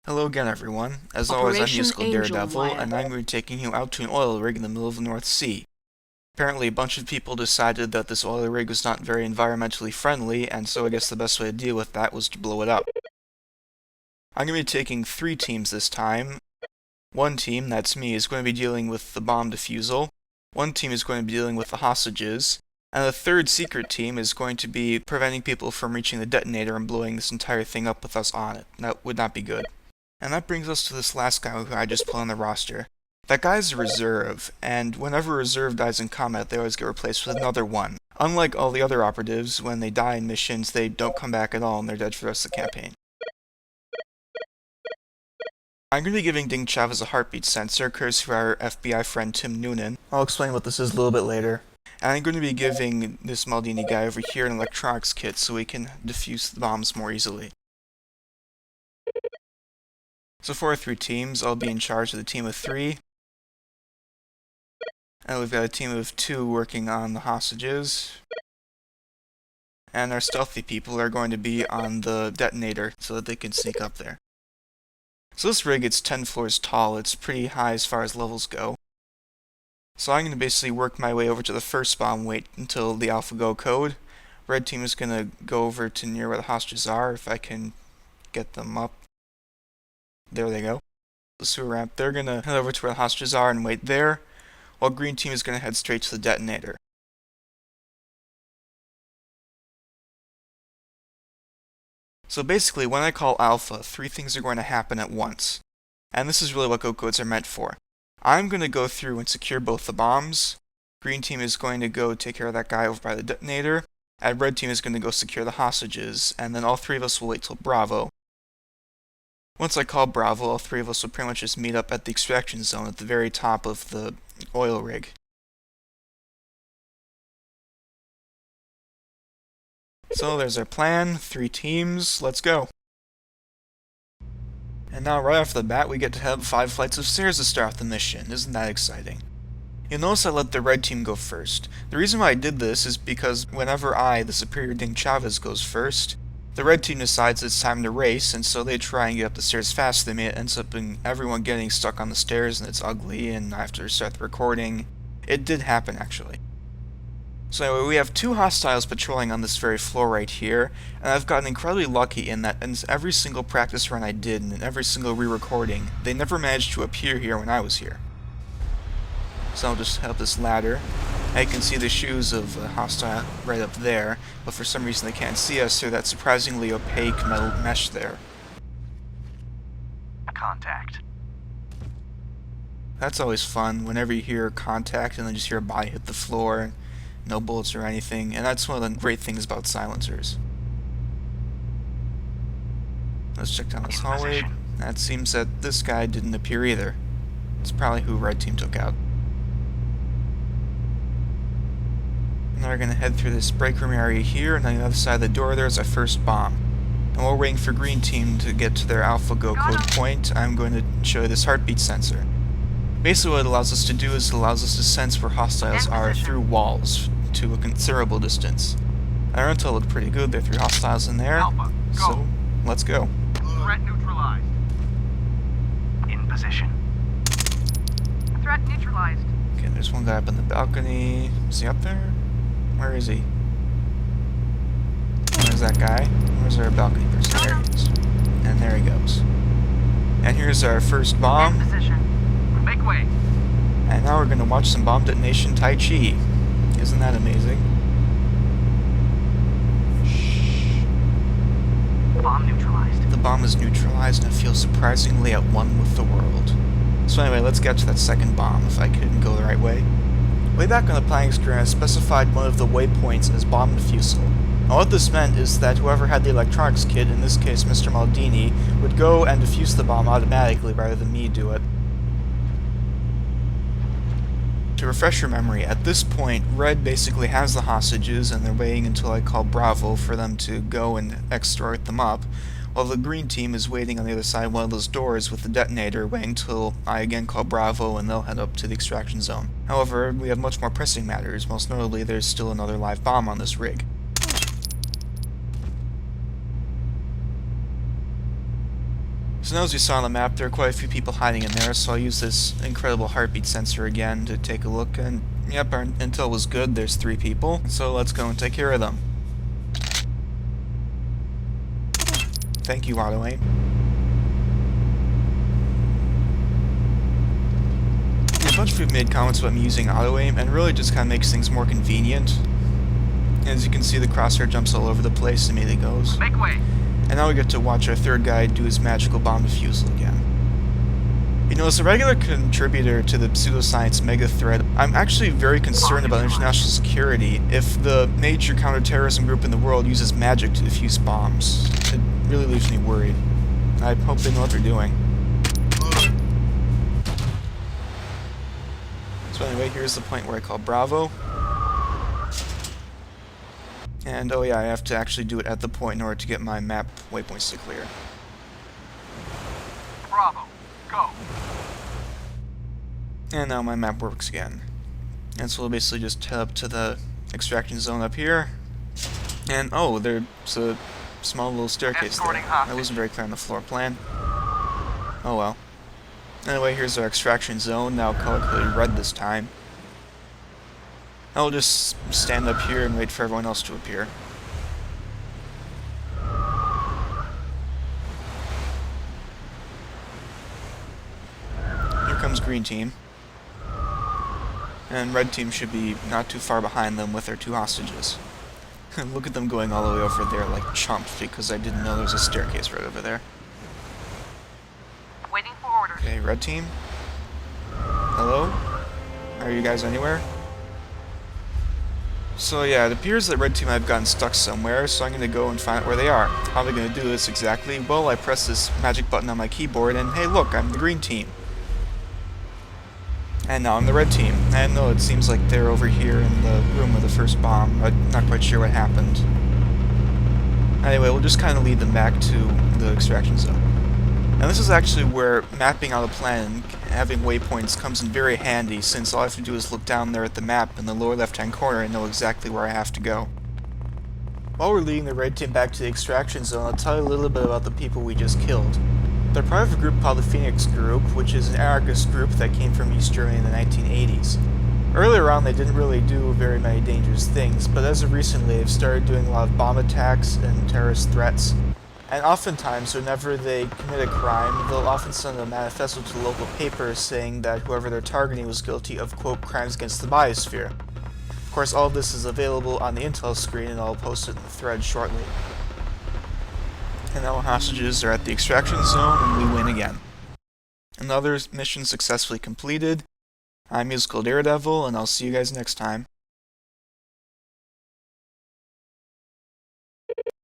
Hello again, everyone. As always, I'm Operation Musical Angel Daredevil, Wire. and I'm going to be taking you out to an oil rig in the middle of the North Sea. Apparently, a bunch of people decided that this oil rig was not very environmentally friendly, and so I guess the best way to deal with that was to blow it up. I'm going to be taking 3 teams this time. One team, that's me, is going to be dealing with the bomb defusal. One team is going to be dealing with the hostages. And the third secret team is going to be preventing people from reaching the detonator and blowing this entire thing up with us on it. That would not be good. And that brings us to this last guy who I just put on the roster. That guy's a reserve, and whenever a reserve dies in combat, they always get replaced with another one. Unlike all the other operatives, when they die in missions, they don't come back at all and they're dead for the rest of the campaign. I'm going to be giving Ding Chavez a heartbeat sensor, courtesy of our FBI friend Tim Noonan. I'll explain what this is a little bit later. And I'm going to be giving this Maldini guy over here an electronics kit so he can defuse the bombs more easily. So for our 3 teams, I'll be in charge of the team of 3. And we've got a team of 2 working on the hostages. And our stealthy people are going to be on the detonator so that they can sneak up there. So this rig, it's 10 floors tall. It's pretty high as far as levels go. So I'm going to basically work my way over to the first bomb, wait until the AlphaGo code. Red team is going to go over to near where the hostages are, if I can get them up. There they go. The sewer ramp. They're going to head over to where the hostages are and wait there, while green team is going to head straight to the detonator. So basically, when I call Alpha, 3 things are going to happen at once. And this is really what go codes are meant for. I'm going to go through and secure both the bombs. Green team is going to go take care of that guy over by the detonator. And red team is going to go secure the hostages. And then all 3 of us will wait till Bravo. Once I call Bravo, all 3 of us will pretty much just meet up at the extraction zone at the very top of the oil rig. So there's our plan, 3 teams, let's go. And now right off the bat we get to have 5 flights of stairs to start the mission, isn't that exciting? You'll notice I let the red team go first. The reason why I did this is because whenever I, the superior Ding Chavez, goes first, the red team decides it's time to race, and so they try and get up the stairs faster than me. It ends up in everyone getting stuck on the stairs and it's ugly and I have to restart the recording. It did happen actually. So anyway, we have 2 hostiles patrolling on this very floor right here, and I've gotten incredibly lucky in that in every single practice run I did and in every single re-recording, they never managed to appear here when I was here. So I'll just head up this ladder. Now you can see the shoes of a hostile right up there, but for some reason they can't see us through that surprisingly opaque metal mesh there. Contact. That's always fun, whenever you hear contact and then just hear a body hit the floor. No bullets or anything, and that's one of the great things about silencers. Let's check down this hallway. That seems that this guy didn't appear either. It's probably who red team took out. Now we're going to head through this break room area here, and on the other side of the door there's our first bomb. And while we're waiting for green team to get to their AlphaGo code point, I'm going to show you this heartbeat sensor. Basically what it allows us to do is it allows us to sense where hostiles are through walls to a considerable distance. Our intel looked pretty good, there are 3 hostiles in there, Alpha, go. So let's go. Threat neutralized. In position. Threat neutralized. Okay, there's one guy up on the balcony. Is he up there? Where is he? Where's that guy? Where's our balcony person? There he is. And there he goes. And here's our first bomb. In position. Make way. And now we're going to watch some bomb detonation Tai Chi. Isn't that amazing? Shh. Bomb neutralized. The bomb is neutralized and it feels surprisingly at one with the world. So anyway, let's get to that second bomb, if I couldn't go the right way. Way back on the planning screen, I specified one of the waypoints as bomb defusal. Now what this meant is that whoever had the electronics kit, in this case Mr. Maldini, would go and defuse the bomb automatically rather than me do it. To refresh your memory, at this point, red basically has the hostages and they're waiting until I call Bravo for them to go and extort them up, while the green team is waiting on the other side of one of those doors with the detonator, waiting until I again call Bravo and they'll head up to the extraction zone. However, we have much more pressing matters, most notably there's still another live bomb on this rig. So now as you saw on the map, there are quite a few people hiding in there, so I'll use this incredible heartbeat sensor again to take a look, and yep, our intel was good, there's 3 people, so let's go and take care of them. Thank you, auto aim. A bunch of people made comments about me using auto aim, and really just kind of makes things more convenient. As you can see, the crosshair jumps all over the place and immediately goes. Make way. And now we get to watch our third guy do his magical bomb defusal again. You know, as a regular contributor to the pseudoscience mega thread, I'm actually very concerned about international security if the major counterterrorism group in the world uses magic to defuse bombs. It really leaves me worried. I hope they know what they're doing. So anyway, here's the point where I call Bravo. And oh yeah, I have to actually do it at the point in order to get my map waypoints to clear. Bravo. Go. And now my map works again. And so we'll basically just head up to the extraction zone up here. And oh, there's a small little staircase there. That wasn't very clear on the floor plan. Oh well. Anyway, here's our extraction zone, now color-coded red this time. I'll just stand up here and wait for everyone else to appear. Here comes green team. And red team should be not too far behind them with their 2 hostages. Look at them going all the way over there like chumps because I didn't know there was a staircase right over there. Waiting for orders. Okay, red team. Hello? Are you guys anywhere? So yeah, it appears that red team have gotten stuck somewhere, so I'm going to go and find out where they are. How am I going to do this exactly? Well, I press this magic button on my keyboard and hey look, I'm the green team. And now I'm the red team. And no, it seems like they're over here in the room with the first bomb. I'm not quite sure what happened. Anyway, we'll just kind of lead them back to the extraction zone. Now this is actually where mapping out a plan and having waypoints comes in very handy, since all I have to do is look down there at the map in the lower left-hand corner and know exactly where I have to go. While we're leading the red team back to the extraction zone, I'll tell you a little bit about the people we just killed. They're part of a group called the Phoenix Group, which is an anarchist group that came from East Germany in the 1980s. Earlier on, they didn't really do very many dangerous things, but as of recently, they've started doing a lot of bomb attacks and terrorist threats. And oftentimes, whenever they commit a crime, they'll often send a manifesto to the local paper saying that whoever they're targeting was guilty of, quote, crimes against the biosphere. Of course, all of this is available on the intel screen, and I'll post it in the thread shortly. And now hostages are at the extraction zone, and we win again. Another mission successfully completed. I'm Musical Daredevil, and I'll see you guys next time.